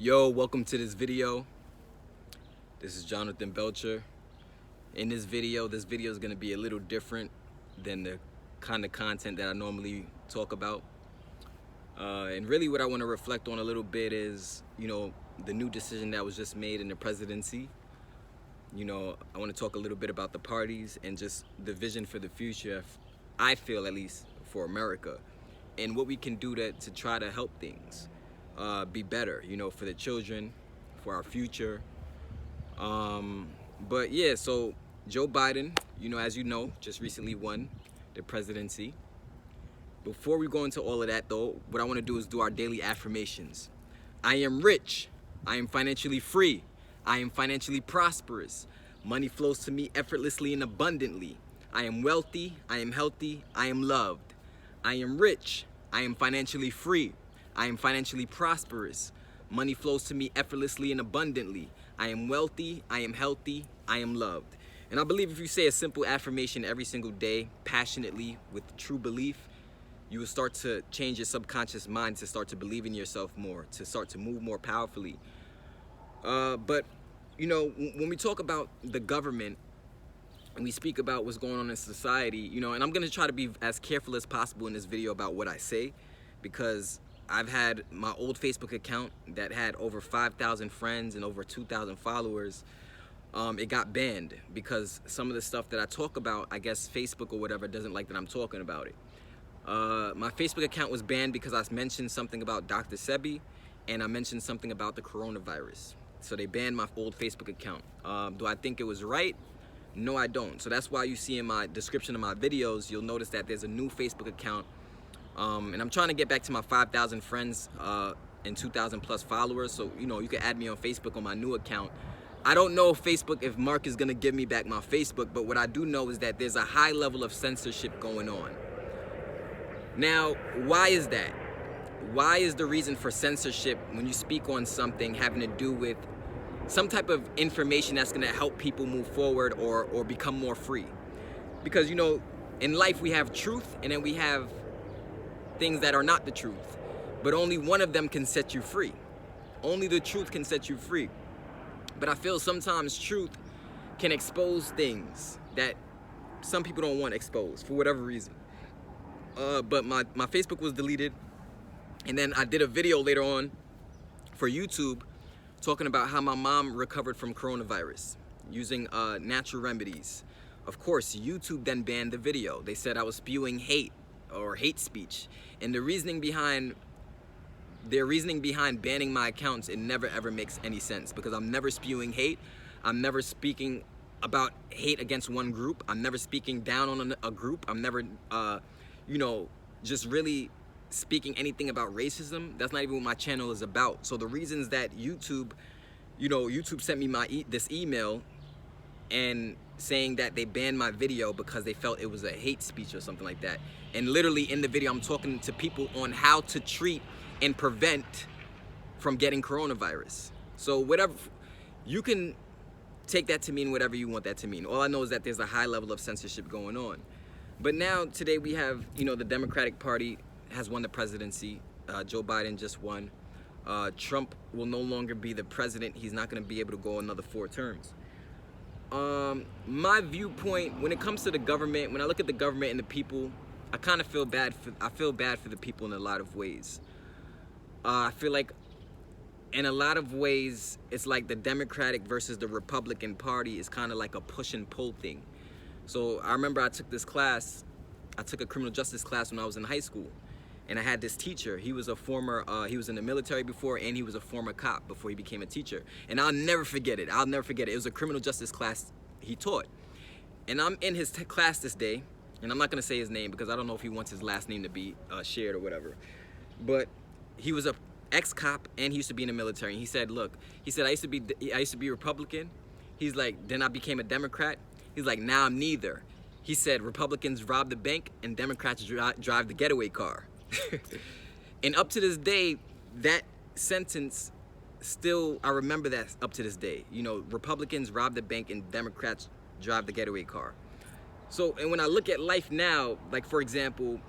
Yo, welcome to this video. This is Jonathan Belcher. In this video is going to be a little different than the kind of content that I normally talk about. And really what I want to reflect on a little bit is, the new decision that was just made in the presidency. I want to talk a little bit about the parties and just the vision for the future, I feel at least, for America. And what we can do to try to help things be better, for the children, for our future. But yeah, so Joe Biden, as you know, just recently won the presidency. Before we go into all of that though, what I want to do is do our daily affirmations. I am rich. I am financially free. I am financially prosperous. Money flows to me effortlessly and abundantly. I am wealthy. I am healthy. I am loved. I am rich. I am financially free. I am financially prosperous. Money flows to me effortlessly and abundantly. I am wealthy. I am healthy. I am loved. And I believe if you say a simple affirmation every single day, passionately, with true belief, you will start to change your subconscious mind to start to believe in yourself more, to start to move more powerfully. But, when we talk about the government and we speak about what's going on in society, and I'm going to try to be as careful as possible in this video about what I say, because I've had my old Facebook account that had over 5,000 friends and over 2,000 followers. It got banned because some of the stuff that I talk about, I guess Facebook or whatever doesn't like that I'm talking about it. My Facebook account was banned because I mentioned something about Dr. Sebi and I mentioned something about the coronavirus. So they banned my old Facebook account. Do I think it was right? No, I don't. So that's why you see in my description of my videos, you'll notice that there's a new Facebook account. And I'm trying to get back to my 5,000 friends and 2,000 plus followers. So, you can add me on Facebook on my new account. I don't know if Mark is going to give me back my Facebook, but what I do know is that there's a high level of censorship going on. Now, why is that? Why is the reason for censorship when you speak on something having to do with some type of information that's going to help people move forward or become more free? Because, in life we have truth and then we have things that are not the truth, but only one of them can set you free. Only the truth can set you free. But I feel sometimes truth can expose things that some people don't want exposed for whatever reason. But my Facebook was deleted, and then I did a video later on for YouTube talking about how my mom recovered from coronavirus using natural remedies. Of course, YouTube then banned the video. They said I was spewing hate or hate speech. And their reasoning behind banning my accounts, it never ever makes any sense, because I'm never spewing hate. I'm never speaking about hate against one group. I'm never speaking down on a group. I'm never, just really speaking anything about racism. That's not even what my channel is about. So the reasons that YouTube sent me this email and saying that they banned my video because they felt it was a hate speech or something like that. And literally in the video, I'm talking to people on how to treat and prevent from getting coronavirus. So whatever, you can take that to mean whatever you want that to mean. All I know is that there's a high level of censorship going on. But now today we have, the Democratic Party has won the presidency. Joe Biden just won. Trump will no longer be the president. He's not going to be able to go another 4 terms. My viewpoint when it comes to the government, when I look at the government and the people, I kind of feel bad for the people in a lot of ways. I feel like in a lot of ways it's like the Democratic versus the Republican Party is kind of like a push and pull thing. So I remember I took a criminal justice class when I was in high school, and I had this teacher. He was he was in the military before, and he was a former cop before he became a teacher. And I'll never forget it. It was a criminal justice class he taught. And I'm in his class this day, and I'm not gonna say his name because I don't know if he wants his last name to be shared or whatever. But he was a ex-cop and he used to be in the military. And he said, I used to be Republican. He's like, then I became a Democrat. He's like, now I'm neither. He said, Republicans rob the bank and Democrats drive the getaway car. And up to this day, that sentence still, I remember that up to this day. Republicans rob the bank and Democrats drive the getaway car. So, and when I look at life now, like for example,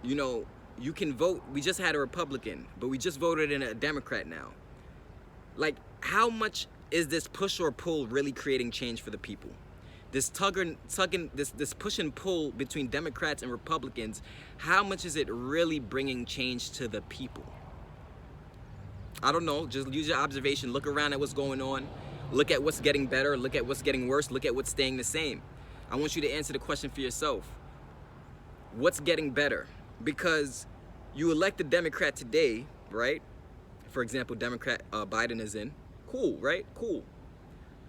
you can vote. We just had a Republican, but we just voted in a Democrat now. Like, how much is this push or pull really creating change for the people? This this push and pull between Democrats and Republicans, how much is it really bringing change to the people? I don't know. Just use your observation. Look around at what's going on. Look at what's getting better. Look at what's getting worse. Look at what's staying the same. I want you to answer the question for yourself. What's getting better? Because you elect a Democrat today, right? For example, Democrat Biden is in. Cool, right? Cool.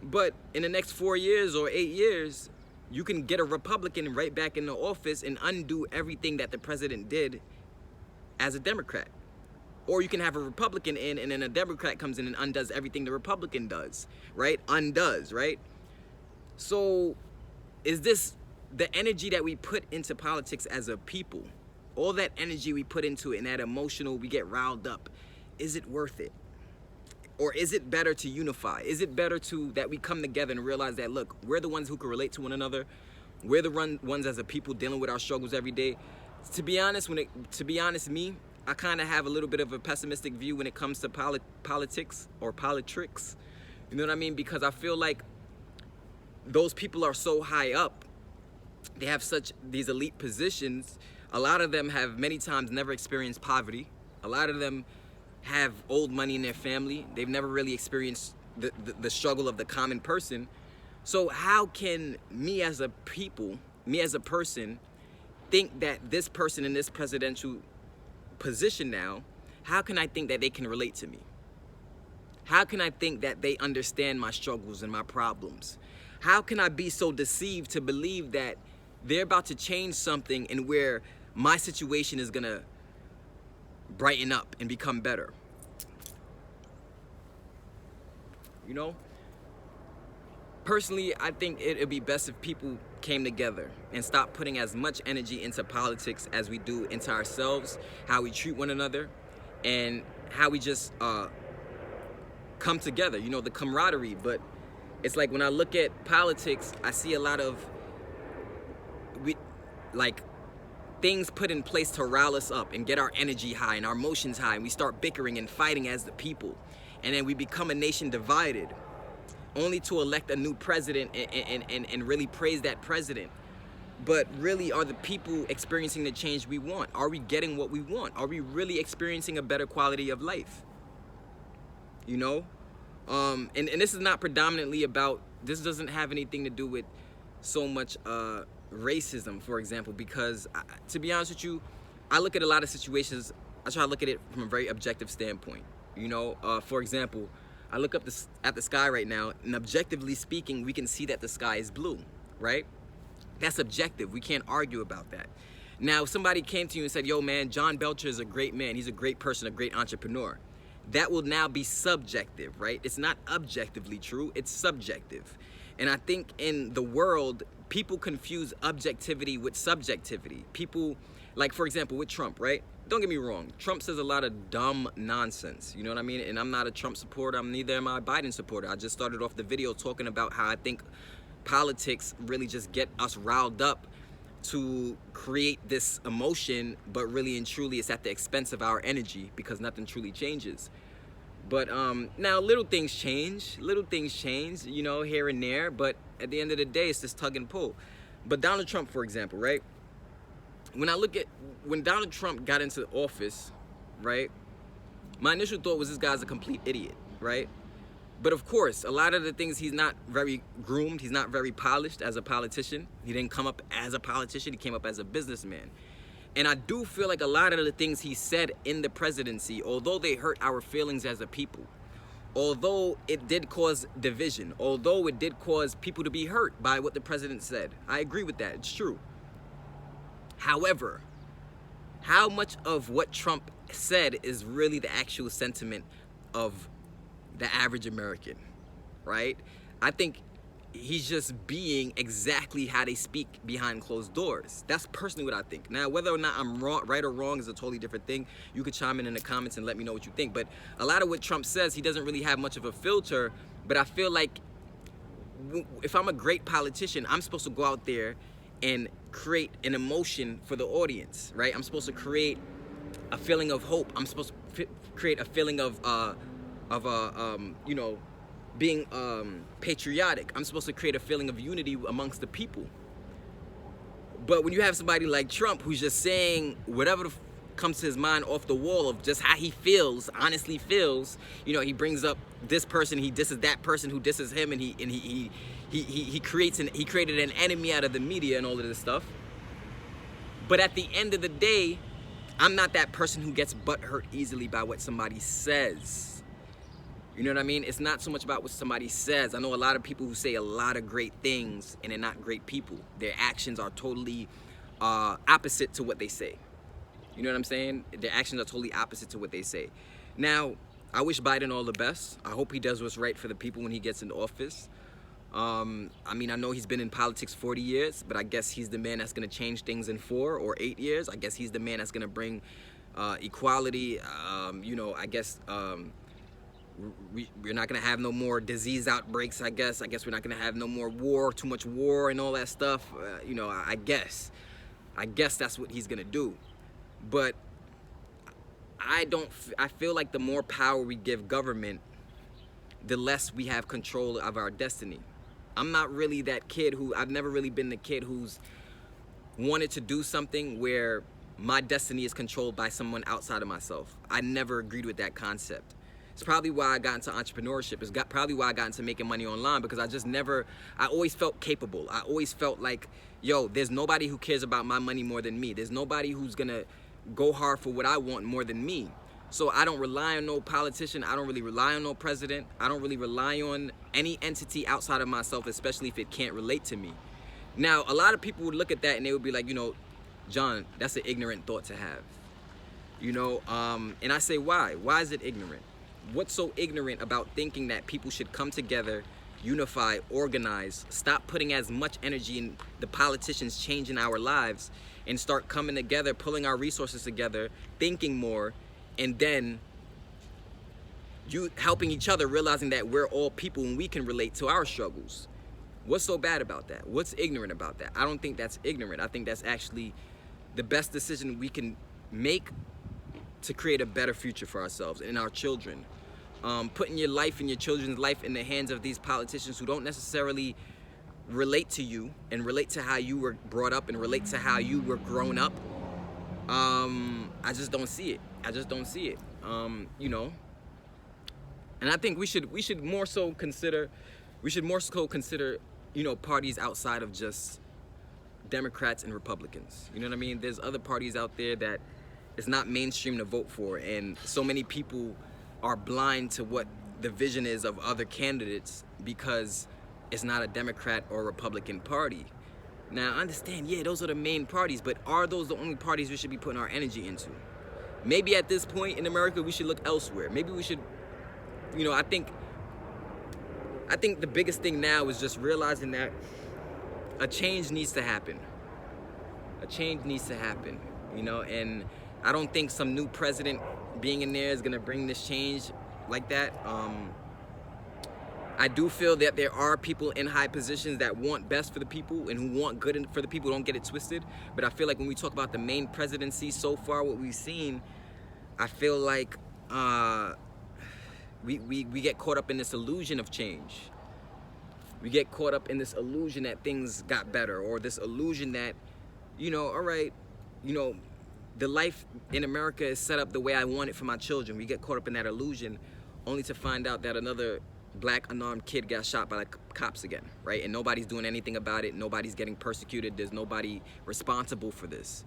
But in the next 4 years or 8 years, you can get a Republican right back in the office and undo everything that the president did as a Democrat. Or you can have a Republican in, and then a Democrat comes in and undoes everything the Republican does, right? Undoes, right? So is this the energy that we put into politics as a people? All that energy we put into it and that emotional, we get riled up. Is it worth it? Or is it better to unify? Is it better to that we come together and realize that, look, we're the ones who can relate to one another. We're the ones as a people dealing with our struggles every day. To be honest, me, I kind of have a little bit of a pessimistic view when it comes to politics or politricks. You know what I mean? Because I feel like those people are so high up. They have these elite positions. A lot of them have many times never experienced poverty. A lot of them have old money in their family. They've never really experienced the struggle of the common person. So how can me as a people, me as a person, think that this person in this presidential position now, how can I think that they can relate to me? How can I think that they understand my struggles and my problems? How can I be so deceived to believe that they're about to change something and where my situation is gonna brighten up and become better? You know? Personally, I think it'd be best if people came together and stopped putting as much energy into politics as we do into ourselves, how we treat one another, and how we just come together, you know, the camaraderie. But it's like when I look at politics, I see a lot of things put in place to rile us up and get our energy high and our emotions high, and we start bickering and fighting as the people, and then we become a nation divided, only to elect a new president and really praise that president. But really, are the people experiencing the change we want? Are we getting what we want? Are we really experiencing a better quality of life? You know? And this is not predominantly about, this doesn't have anything to do with so much racism, for example, because to be honest with you, I look at a lot of situations, I try to look at it from a very objective standpoint. You know, for example, I look up at the sky right now, and objectively speaking, we can see that the sky is blue, right? That's objective. We can't argue about that. Now, if somebody came to you and said, yo, man, John Belcher is a great man. He's a great person, a great entrepreneur. That will now be subjective, right? It's not objectively true. It's subjective. And I think in the world, people confuse objectivity with subjectivity. People, like, for example, with Trump, right? Don't get me wrong. Trump says a lot of dumb nonsense. You know what I mean? And I'm not a Trump supporter. Neither am I a Biden supporter. I just started off the video talking about how I think politics really just get us riled up to create this emotion, but really and truly it's at the expense of our energy because nothing truly changes. But now little things change, you know, here and there, but at the end of the day, it's this tug and pull. But Donald Trump, for example, right? When Donald Trump got into office, right, my initial thought was this guy's a complete idiot, right? But of course, a lot of the things, he's not very groomed, he's not very polished as a politician. He didn't come up as a politician, he came up as a businessman. And I do feel like a lot of the things he said in the presidency, although they hurt our feelings as a people, although it did cause division, although it did cause people to be hurt by what the president said, I agree with that, it's true. However, how much of what Trump said is really the actual sentiment of the average American, right? I think he's just being exactly how they speak behind closed doors. That's personally what I think. Now, whether or not I'm wrong, right or wrong is a totally different thing. You could chime in the comments and let me know what you think. But a lot of what Trump says, he doesn't really have much of a filter. But I feel like if I'm a great politician, I'm supposed to go out there and create an emotion for the audience, right? I'm supposed to create a feeling of hope. I'm supposed to create a feeling of you know, being patriotic. I'm supposed to create a feeling of unity amongst the people. But when you have somebody like Trump who's just saying whatever comes to his mind off the wall of just how he feels, honestly feels, you know, he brings up this person, he disses that person who disses him, and he created an enemy out of the media and all of this stuff. But at the end of the day, I'm not that person who gets butthurt easily by what somebody says. You know what I mean? It's not so much about what somebody says. I know a lot of people who say a lot of great things and they're not great people. Their actions are totally opposite to what they say. You know what I'm saying? Their actions are totally opposite to what they say. Now, I wish Biden all the best. I hope he does what's right for the people when he gets into office. I mean, I know he's been in politics 40 years, but I guess he's the man that's going to change things in 4 or 8 years. I guess he's the man that's going to bring equality. You know, I guess we're not going to have no more disease outbreaks, I guess. I guess we're not going to have no more war, too much war and all that stuff. You know, I guess that's what he's going to do. But I feel like the more power we give government, the less we have control of our destiny. I'm not really that kid I've never really been the kid who's wanted to do something where my destiny is controlled by someone outside of myself. I never agreed with that concept. It's probably why I got into entrepreneurship. It's probably why I got into making money online, because I always felt capable. I always felt like, yo, there's nobody who cares about my money more than me. There's nobody who's gonna go hard for what I want more than me. So I don't rely on no politician. I don't really rely on no president. I don't really rely on any entity outside of myself, especially if it can't relate to me. Now, a lot of people would look at that and they would be like, you know, John, that's an ignorant thought to have. You know, and I say, why? Why is it ignorant? What's so ignorant about thinking that people should come together, unify, organize, stop putting as much energy in the politicians changing our lives, and start coming together, pulling our resources together, thinking more, and then you helping each other, realizing that we're all people and we can relate to our struggles? What's so bad about that? What's ignorant about that? I don't think that's ignorant. I think that's actually the best decision we can make to create a better future for ourselves and our children. Putting your life and your children's life in the hands of these politicians who don't necessarily relate to you and relate to how you were brought up and relate to how you were grown up. I just don't see it. I just don't see it. You know, and I think we should more so consider, you know, parties outside of just Democrats and Republicans. You know what I mean? There's other parties out there that it's not mainstream to vote for, and so many people are blind to what the vision is of other candidates because it's not a Democrat or Republican party. Now, I understand, yeah, those are the main parties, but are those the only parties we should be putting our energy into? Maybe at this point in America, we should look elsewhere. Maybe we should, you know, I think the biggest thing now is just realizing that a change needs to happen. A change needs to happen, you know, and I don't think some new president being in there is gonna bring this change like that. I do feel that there are people in high positions that want best for the people and who want good for the people. Don't get it twisted. But I feel like when we talk about the main presidency so far, what we've seen, I feel like we get caught up in this illusion of change. We get caught up in this illusion that things got better, or this illusion that, you know, all right, you know, the life in America is set up the way I want it for my children. We get caught up in that illusion only to find out that another black unarmed kid got shot by the cops again, right? And nobody's doing anything about it. Nobody's getting persecuted. There's nobody responsible for this.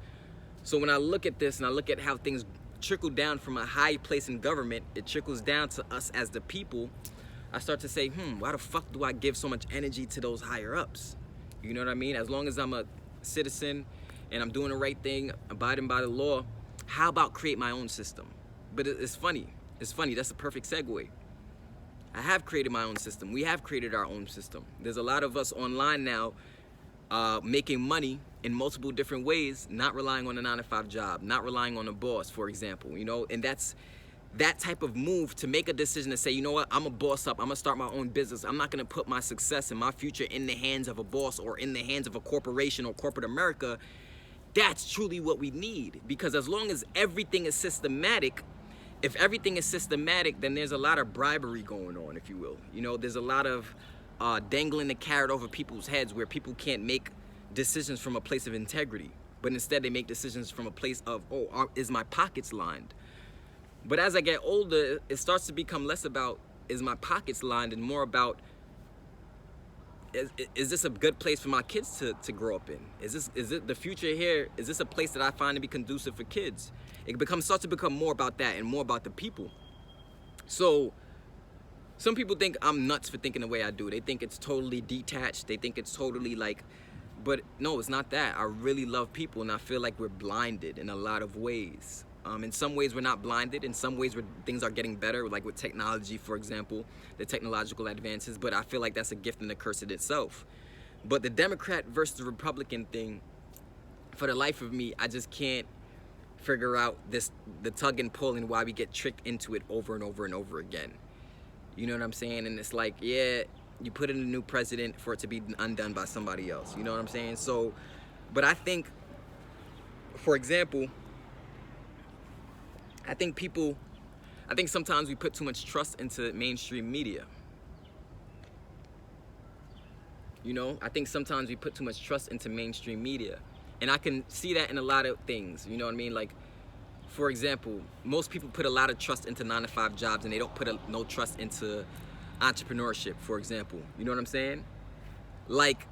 So when I look at this and I look at how things trickle down from a high place in government, it trickles down to us as the people, I start to say, why the fuck do I give so much energy to those higher ups? You know what I mean? As long as I'm a citizen and I'm doing the right thing, abiding by the law, how about create my own system? But it's funny. It's funny. That's a perfect segue. I have created my own system. We have created our own system. There's a lot of us online now making money in multiple different ways, not relying on a 9-to-5 job, not relying on a boss, for example, you know, and that's that type of move to make a decision to say, you know what, I'm a boss up, I'm gonna start my own business. I'm not gonna put my success and my future in the hands of a boss or in the hands of a corporation or corporate America. That's truly what we need, because as long as everything is systematic, if everything is systematic, then there's a lot of bribery going on, if you will. You know, there's a lot of dangling the carrot over people's heads where people can't make decisions from a place of integrity, but instead they make decisions from a place of, oh, is my pockets lined? But as I get older, it starts to become less about, is my pockets lined, and more about, is this a good place for my kids to grow up in? Is it the future here? Is this a place that I find to be conducive for kids? It starts to become more about that and more about the people. So some people think I'm nuts for thinking the way I do. They think it's totally detached. They think it's totally like, but no, it's not that. I really love people, and I feel like we're blinded in a lot of ways. In some ways we're not blinded. In some ways things are getting better, like with technology, for example, the technological advances, but I feel like that's a gift and a curse in itself. But the Democrat versus the Republican thing, for the life of me, I just can't figure out the tug and pull, and why we get tricked into it over and over and over again. You know what I'm saying? And it's like, yeah, you put in a new president for it to be undone by somebody else. You know what I'm saying? So, but I think, for example, I think sometimes we put too much trust into mainstream media. You know, I think sometimes we put too much trust into mainstream media. And I can see that in a lot of things, you know what I mean? Like, for example, most people put a lot of trust into 9-to-5 jobs, and they don't put no trust into entrepreneurship, for example. You know what I'm saying? Like,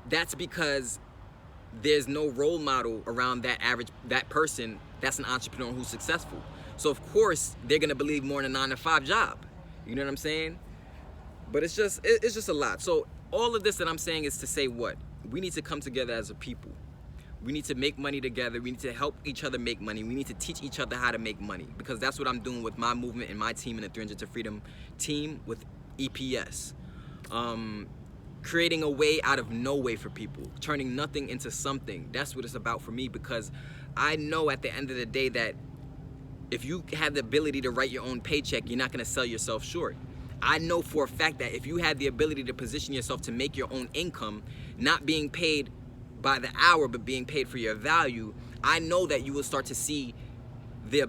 that's because there's no role model around that person that's an entrepreneur who's successful. So of course they're gonna believe more in a 9-to-5 job. You know what I'm saying? But it's just a lot. So all of this that I'm saying is to say what? We need to come together as a people. We need to make money together. We need to help each other make money. We need to teach each other how to make money, because that's what I'm doing with my movement and my team in the 300 to Freedom team with EPS. Creating a way out of no way for people, turning nothing into something. That's what it's about for me, because I know at the end of the day that if you have the ability to write your own paycheck, you're not gonna sell yourself short. I know for a fact that if you have the ability to position yourself to make your own income, not being paid by the hour, but being paid for your value, I know that you will start to see the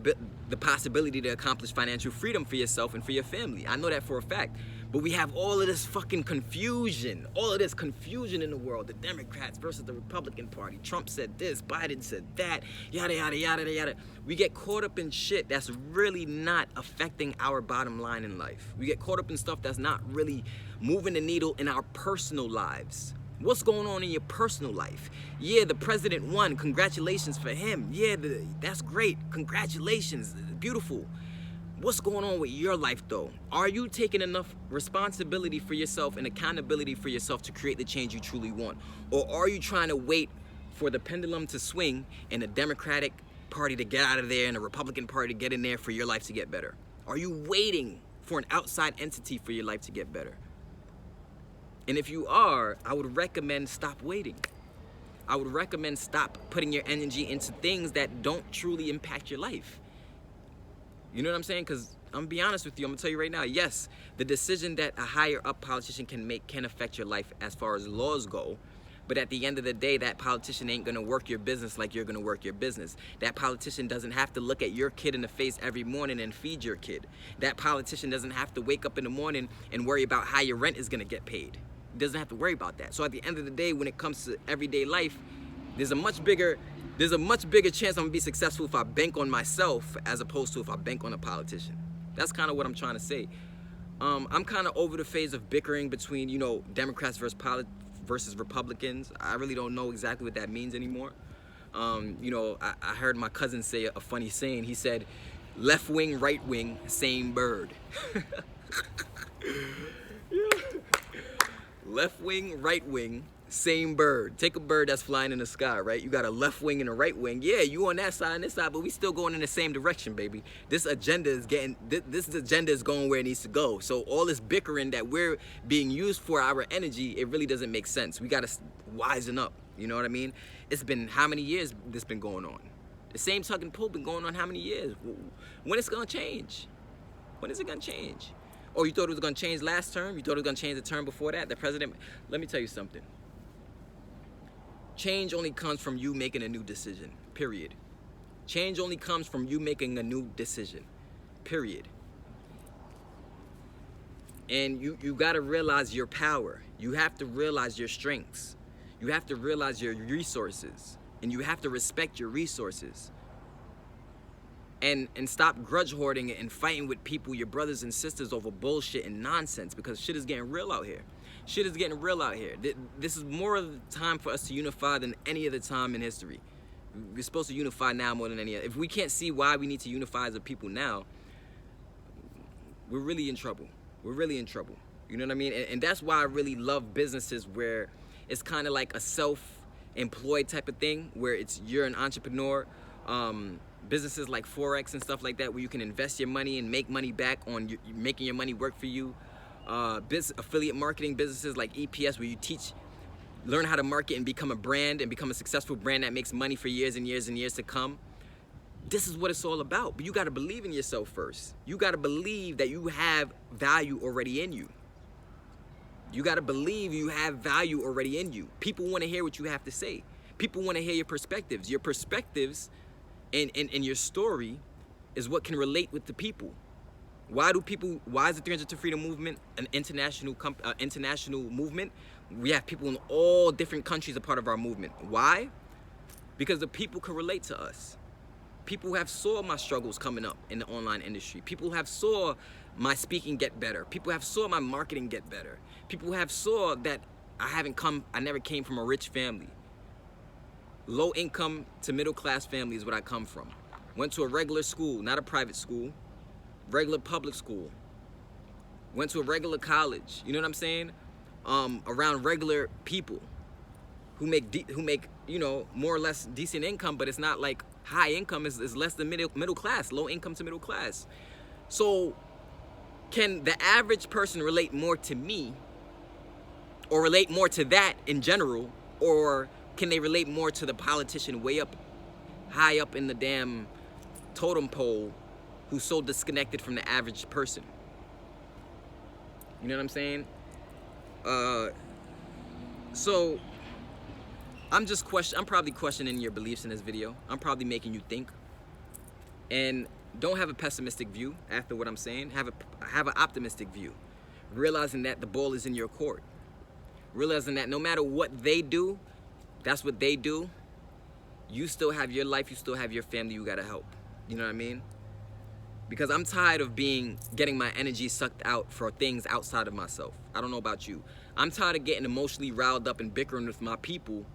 possibility to accomplish financial freedom for yourself and for your family. I know that for a fact. But we have all of this fucking confusion, in the world. The Democrats versus the Republican Party. Trump said this, Biden said that, yada, yada, yada, yada. We get caught up in shit that's really not affecting our bottom line in life. We get caught up in stuff that's not really moving the needle in our personal lives. What's going on in your personal life? Yeah, the president won. Congratulations for him. Yeah, that's great. Congratulations. Beautiful. What's going on with your life though? Are you taking enough responsibility for yourself and accountability for yourself to create the change you truly want? Or are you trying to wait for the pendulum to swing and the Democratic Party to get out of there and the Republican Party to get in there for your life to get better? Are you waiting for an outside entity for your life to get better? And if you are, I would recommend stop waiting. I would recommend stop putting your energy into things that don't truly impact your life. You know what I'm saying? Because I'm gonna be honest with you, I'm gonna tell you right now, yes, the decision that a higher up politician can make can affect your life as far as laws go. But at the end of the day, that politician ain't gonna work your business like you're gonna work your business. That politician doesn't have to look at your kid in the face every morning and feed your kid. That politician doesn't have to wake up in the morning and worry about how your rent is gonna get paid. He doesn't have to worry about that. So at the end of the day, when it comes to everyday life, there's a much bigger chance I'm gonna be successful if I bank on myself as opposed to if I bank on a politician. That's kind of what I'm trying to say. I'm kind of over the phase of bickering between, you know, Democrats versus Republicans. I really don't know exactly what that means anymore. You know, I heard my cousin say a funny saying. He said, left wing, right wing, same bird. Yeah. Left wing, right wing, same bird. Take a bird that's flying in the sky, right? You got a left wing and a right wing. Yeah, you on that side and this side, but we still going in the same direction, baby. This agenda is going where it needs to go. So all this bickering that we're being used for our energy, it really doesn't make sense. We got to wisen up. You know what I mean? It's been how many years this been going on? The same tug and pull been going on how many years? When it's gonna change? When is it gonna change? Oh, you thought it was gonna change last term? You thought it was gonna change the term before that? The president, let me tell you something. Change only comes from you making a new decision, period. Change only comes from you making a new decision, period. And you got to realize your power. You have to realize your strengths. You have to realize your resources. And you have to respect your resources. And stop grudge hoarding and fighting with people, your brothers and sisters, over bullshit and nonsense, because shit is getting real out here. Shit is getting real out here. This is more of the time for us to unify than any other time in history. We're supposed to unify now more than any other. If we can't see why we need to unify as a people now, we're really in trouble. We're really in trouble. You know what I mean? And that's why I really love businesses where it's kind of like a self-employed type of thing, where you're an entrepreneur. Businesses like Forex and stuff like that, where you can invest your money and make money back on making your money work for you. Affiliate marketing businesses like EPS, where you learn how to market and become a brand and become a successful brand that makes money for years and years and years to come. This is what it's all about. But you got to believe in yourself first. You got to believe that you have value already in you. You got to believe you have value already in you. People want to hear what you have to say. People want to hear your perspectives. Your perspectives and your story is what can relate with the people. Why is the 300 to Freedom movement an international movement? We have people in all different countries a part of our movement. Why? Because the people can relate to us. People have saw my struggles coming up in the online industry. People have saw my speaking get better. People have saw my marketing get better. People have saw that I never came from a rich family. Low income to middle class family is what I come from. Went to a regular school, not a private school, regular public school. Went to a regular college, you know what I'm saying? Around regular people who make more or less decent income, but it's not like high income, is less than middle class, low income to middle class. So can the average person relate more to me, or relate more to that in general, or can they relate more to the politician way up, high up in the damn totem pole, who's so disconnected from the average person? You know what I'm saying? So I'm probably questioning your beliefs in this video. I'm probably making you think. And don't have a pessimistic view after what I'm saying. Have an optimistic view. Realizing that the ball is in your court. Realizing that no matter what they do, that's what they do. You still have your life, you still have your family you gotta help. You know what I mean? Because I'm tired of getting my energy sucked out for things outside of myself. I don't know about you. I'm tired of getting emotionally riled up and bickering with my people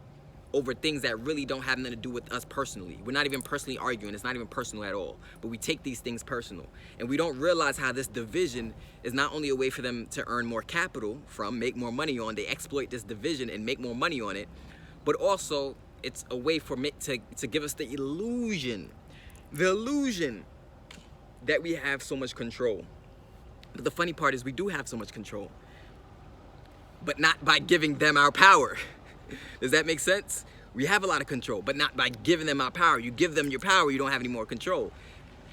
over things that really don't have nothing to do with us personally. We're not even personally arguing. It's not even personal at all. But we take these things personal. And we don't realize how this division is not only a way for them to earn more capital from, make more money on. They exploit this division and make more money on it. But also, it's a way for to give us the illusion that we have so much control. But the funny part is we do have so much control, but not by giving them our power. Does that make sense? We have a lot of control, but not by giving them our power. You give them your power, you don't have any more control.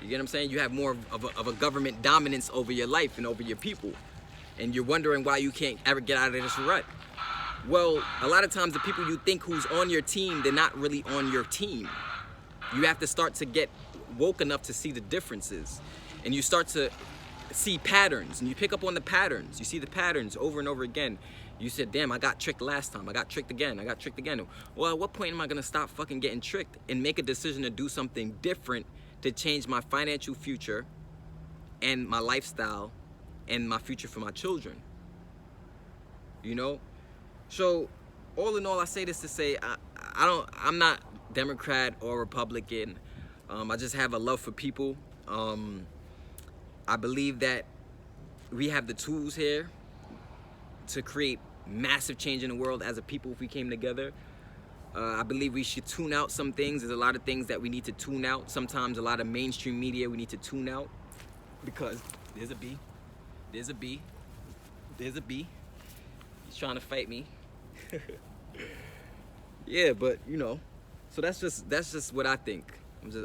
You get what I'm saying? You have more of a government dominance over your life and over your people. And you're wondering why you can't ever get out of this rut. Well, a lot of times the people you think who's on your team, they're not really on your team. You have to start to get woke enough to see the differences, and you start to see patterns, and you pick up on the patterns. You see the patterns over and over again. You said, damn, I got tricked last time. I got tricked again. I got tricked again. Well, at what point am I gonna stop fucking getting tricked and make a decision to do something different to change my financial future and my lifestyle and my future for my children? You know? So all in all, I say this to say I'm not Democrat or Republican. I just have a love for people. I believe that we have the tools here to create massive change in the world as a people if we came together. I believe we should tune out some things. There's a lot of things that we need to tune out. Sometimes a lot of mainstream media we need to tune out, because there's a bee. There's a bee. There's a bee. He's trying to fight me. Yeah, but you know, so that's just what I think.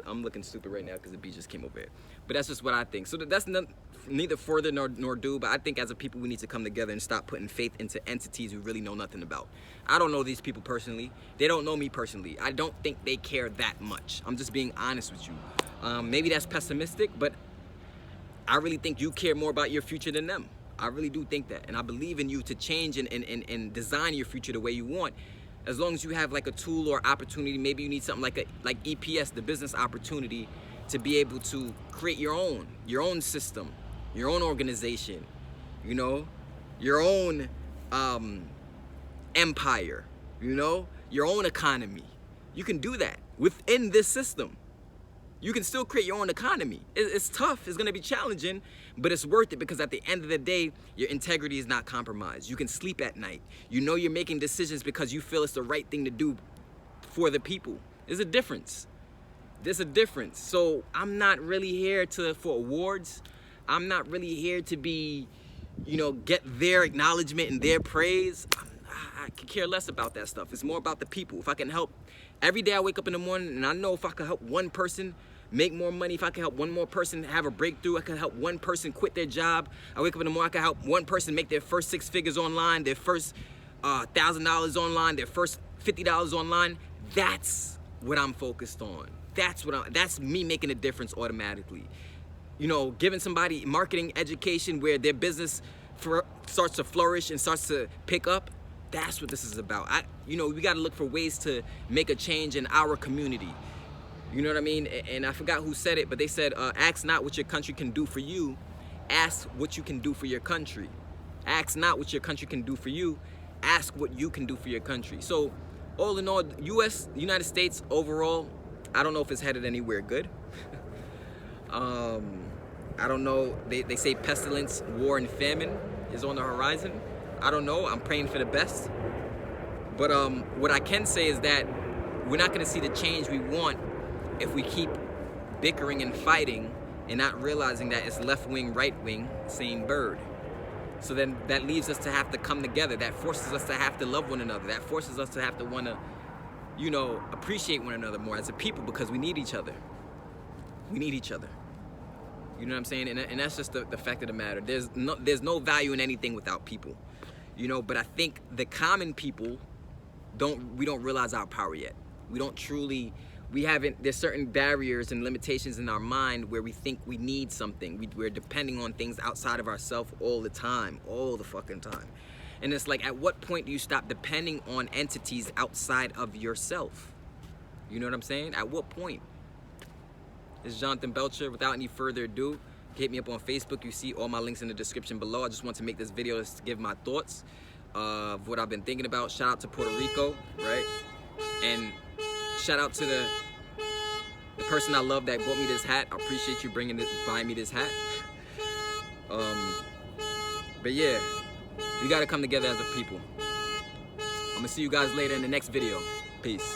I'm looking stupid right now because the bee just came over here. But that's just what I think. So that's not neither further nor do, but I think as a people we need to come together and stop putting faith into entities we really know nothing about. I don't know these people personally. They don't know me personally. I don't think they care that much. I'm just being honest with you. Maybe that's pessimistic, but I really think you care more about your future than them. I really do think that. And I believe in you to change and design your future the way you want. As long as you have like a tool or opportunity, maybe you need something like EPS, the business opportunity, to be able to create your own system, your own organization, you know, your own empire, you know, your own economy. You can do that within this system. You can still create your own economy. It's tough, it's gonna be challenging, but it's worth it because at the end of the day, your integrity is not compromised. You can sleep at night. You know you're making decisions because you feel it's the right thing to do for the people. There's a difference. There's a difference. So I'm not really here for awards. I'm not really here to be, you know, get their acknowledgement and their praise. I could care less about that stuff. It's more about the people. If I can help, every day I wake up in the morning and I know if I can help one person make more money, if I can help one more person have a breakthrough, I can help one person quit their job. I wake up in the morning, I can help one person make their first 6 figures online, their first $1,000 online, their first $50 online. That's what I'm focused on. That's me making a difference automatically. You know, giving somebody marketing education where their business starts to flourish and starts to pick up. That's what this is about. You know, we got to look for ways to make a change in our community. You know what I mean? And I forgot who said it, but they said, ask not what your country can do for you, ask what you can do for your country. Ask not what your country can do for you, ask what you can do for your country. So all in all, United States overall, I don't know if it's headed anywhere good. I don't know, they say pestilence, war, and famine is on the horizon. I don't know, I'm praying for the best. But what I can say is that we're not gonna see the change we want if we keep bickering and fighting and not realizing that it's left wing, right wing, same bird. So then that leaves us to have to come together. That forces us to have to love one another. That forces us to have to want to, you know, appreciate one another more as a people because we need each other. We need each other. You know what I'm saying? And that's just the fact of the matter. There's no value in anything without people. You know, but I think the common people we don't realize our power yet. There's certain barriers and limitations in our mind where we think we need something. We're depending on things outside of ourselves all the time, all the fucking time. And it's like, at what point do you stop depending on entities outside of yourself? You know what I'm saying? At what point? This is Jonathan Belcher. Without any further ado, hit me up on Facebook. You see all my links in the description below. I just want to make this video to give my thoughts of what I've been thinking about. Shout out to Puerto Rico, right? And shout out to the person I love that bought me this hat. I appreciate you buying me this hat. But yeah, we gotta come together as a people. I'm gonna see you guys later in the next video. Peace.